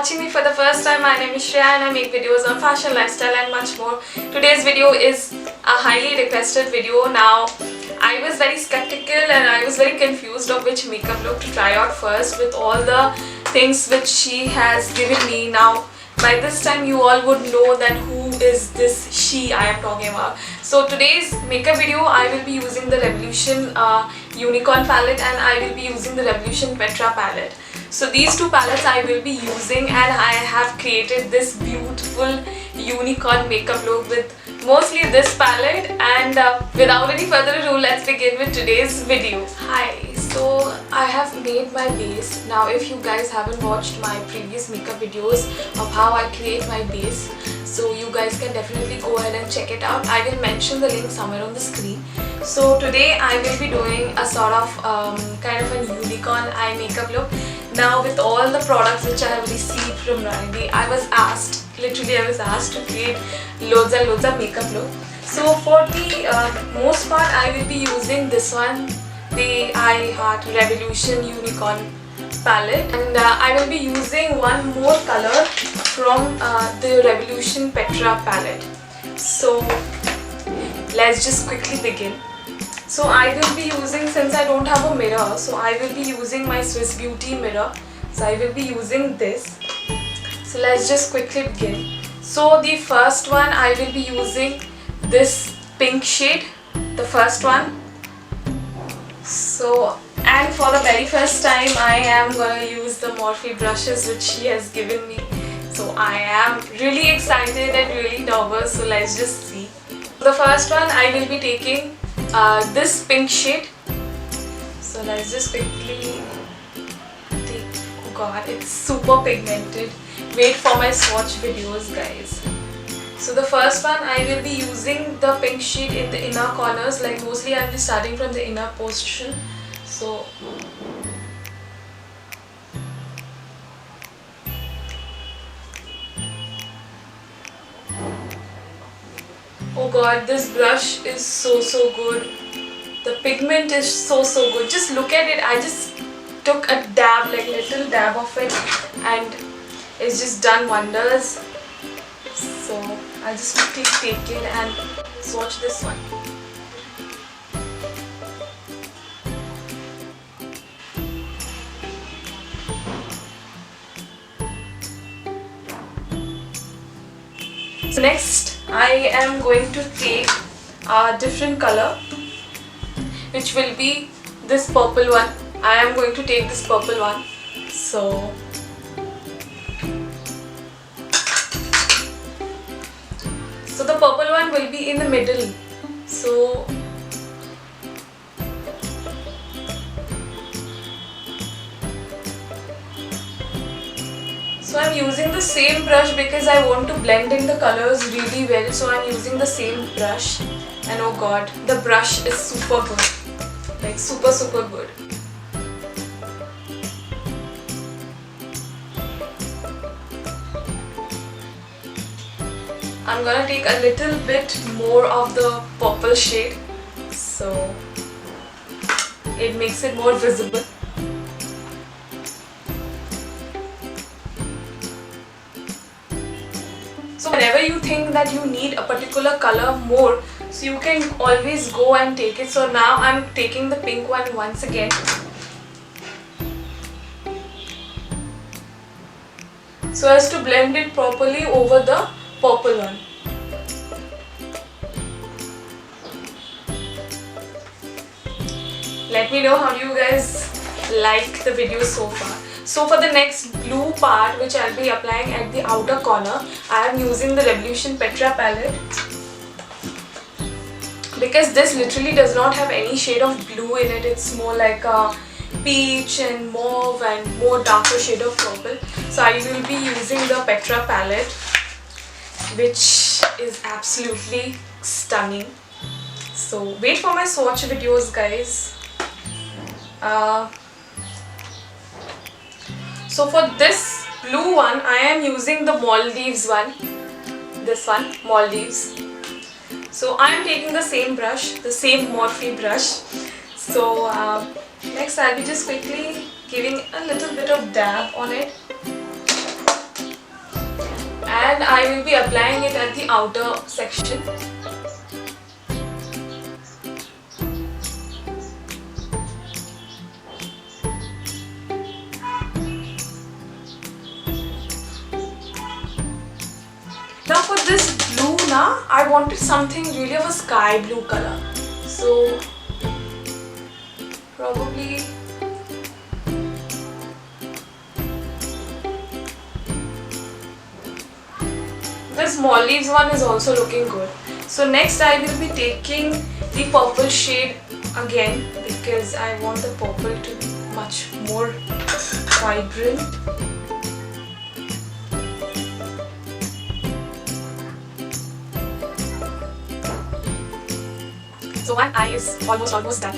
watching me for the first time, my name is Shreya and I make videos on fashion, lifestyle and much more. Today's video is a highly requested video. Now, I was very skeptical and I was very confused of which makeup look to try out first with all the things which she has given me. Now, by this time you all would know that who is this she I am talking about. So today's makeup video I will be using the Revolution Unicorn palette and I will be using the Revolution Petra palette. So these two palettes I will be using, and I have created this beautiful unicorn makeup look with mostly this palette. And without any further ado, let's begin with today's video. Hi, so I have made my base. Now if you guys haven't watched my previous makeup videos of how I create my base, so you guys can definitely go ahead and check it out. I will mention the link somewhere on the screen. So today I will be doing a sort of kind of a unicorn eye makeup look. Now with all the products which I have received from Rushenden, I was asked to create loads and loads of makeup look. So for the most part I will be using this one, the I Heart Revolution Unicorn palette, and I will be using one more color from the Revolution Petra palette. So let's just quickly begin. So I will be using, since I don't have a mirror, so I will be using my Swiss Beauty mirror. So I will be using this. So let's just quickly begin. So the first one I will be using this pink shade, the first one. So, and for the very first time I am gonna use the Morphe brushes which she has given me. So I am really excited and really nervous, so let's just see. The first one I will be taking this pink shade. So let's just quickly take, oh god, it's super pigmented. Wait for my swatch videos, guys. So the first one I will be using the pink shade in the inner corners, like mostly I will be starting from the inner portion. So oh god, this brush is so good. The pigment is so good. Just look at it. I just took a dab, like little dab of it, and it's just done wonders. So I'll just quickly take it and swatch this one. So next I am going to take a different color, which will be this purple one. I am going to take this purple one. So the purple one will be in the middle. So I'm using the same brush because I want to blend in the colors really well. So I'm using the same brush, and oh god, the brush is super good, like super good. I'm gonna take a little bit more of the purple shade, so it makes it more visible. So whenever you think that you need a particular color more, so you can always go and take it. So now I'm taking the pink one once again. So as to blend it properly over the purple one. Let me know how you guys like the video so far. So for the next blue part, which I'll be applying at the outer corner, I am using the Revolution Petra palette, because this literally does not have any shade of blue in it. It's more like a peach and mauve and more darker shade of purple. So I will be using the Petra palette, which is absolutely stunning. So wait for my swatch videos, guys. So for this blue one, I am using the Maldives one. This one, Maldives. So I am taking the same brush, the same Morphe brush. So next I'll be just quickly giving a little bit of dab on it. I will be applying it at the outer section. Now for this blue, I wanted something really of a sky blue color. So probably this small leaves one is also looking good. So next I will be taking the purple shade again, because I want the purple to be much more vibrant. So one eye is almost done.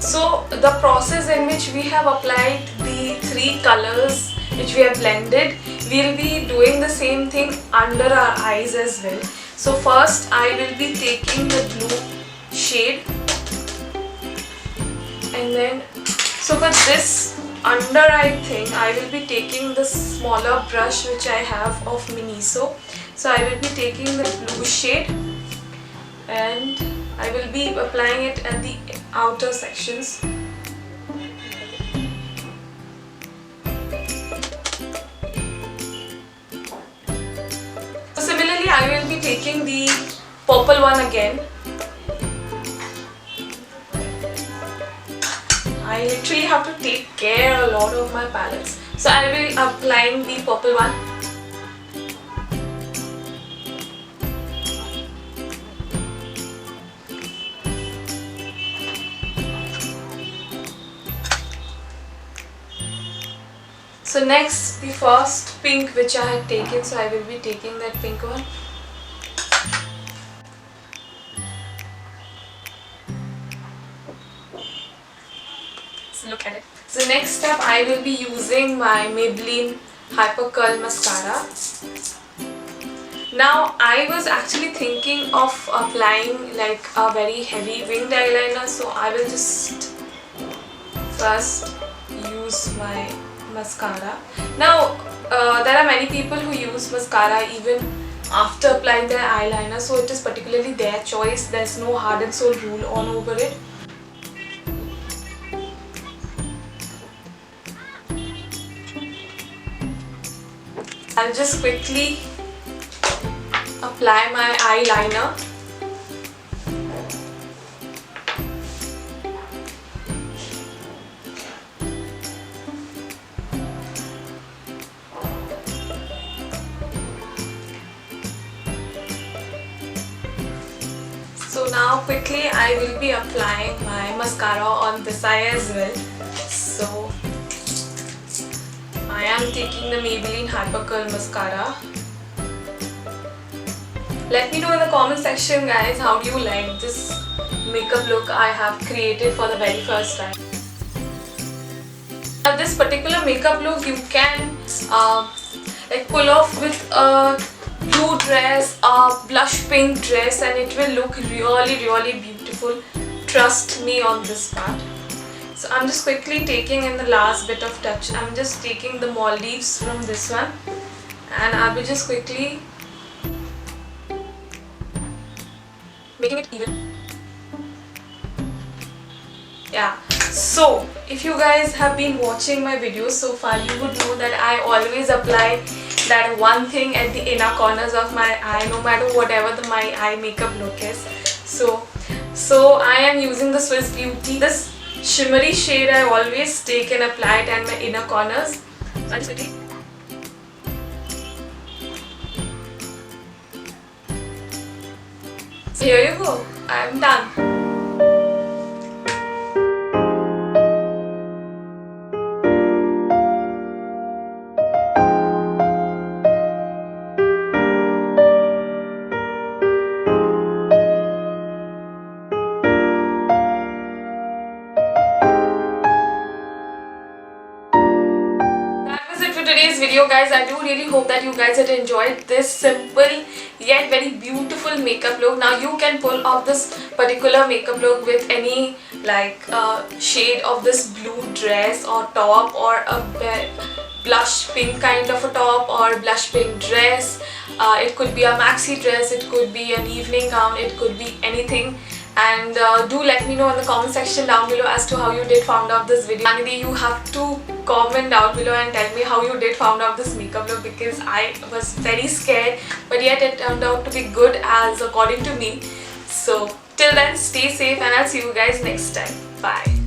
So the process in which we have applied the 3 colors which we have blended, we will be doing the same thing under our eyes as well. So first I will be taking the blue shade, and then so for this under eye thing I will be taking the smaller brush which I have of Miniso. So I will be taking the blue shade and I will be applying it at the outer sections. So similarly I will be taking the purple one again. I literally have to take care a lot of my palettes. So I will be applying the purple one. So next, the first pink which I had taken, so I will be taking that pink one. So look at it. So next step, I will be using my Maybelline Hyper Curl Mascara. Now I was actually thinking of applying like a very heavy winged eyeliner, so I will just first use my mascara. Now there are many people who use mascara even after applying their eyeliner, so it is particularly their choice. There's no hard and soul rule on over it. I'll just quickly apply my eyeliner. So now quickly I will be applying my mascara on this eye as well. So I am taking the Maybelline Hyper Curl Mascara. Let me know in the comment section, guys, how do you like this makeup look I have created for the very first time. Now this particular makeup look you can like pull off with a blue dress, a blush pink dress, and it will look really beautiful. Trust me on this part. So I'm just quickly taking in the last bit of touch. I'm just taking the Maldives from this one, and I'll be just quickly making it even. Yeah, so if you guys have been watching my videos so far, you would know that I always apply that one thing at the inner corners of my eye, no matter whatever my eye makeup look is. So I am using the Swiss Beauty. This shimmery shade I always take and apply it at my inner corners. So here you go, I am done. Today's video, guys. I do really hope that you guys had enjoyed this simple yet very beautiful makeup look. Now you can pull off this particular makeup look with any like shade of this blue dress or top, or a blush pink kind of a top or blush pink dress. It could be a maxi dress, it could be an evening gown, it could be anything. And do let me know in the comment section down below as to how you did found out this video. Finally, you have to comment down below and tell me how you did found out this makeup look, because I was very scared, but yet it turned out to be good as according to me. So till then, stay safe and I'll see you guys next time. Bye.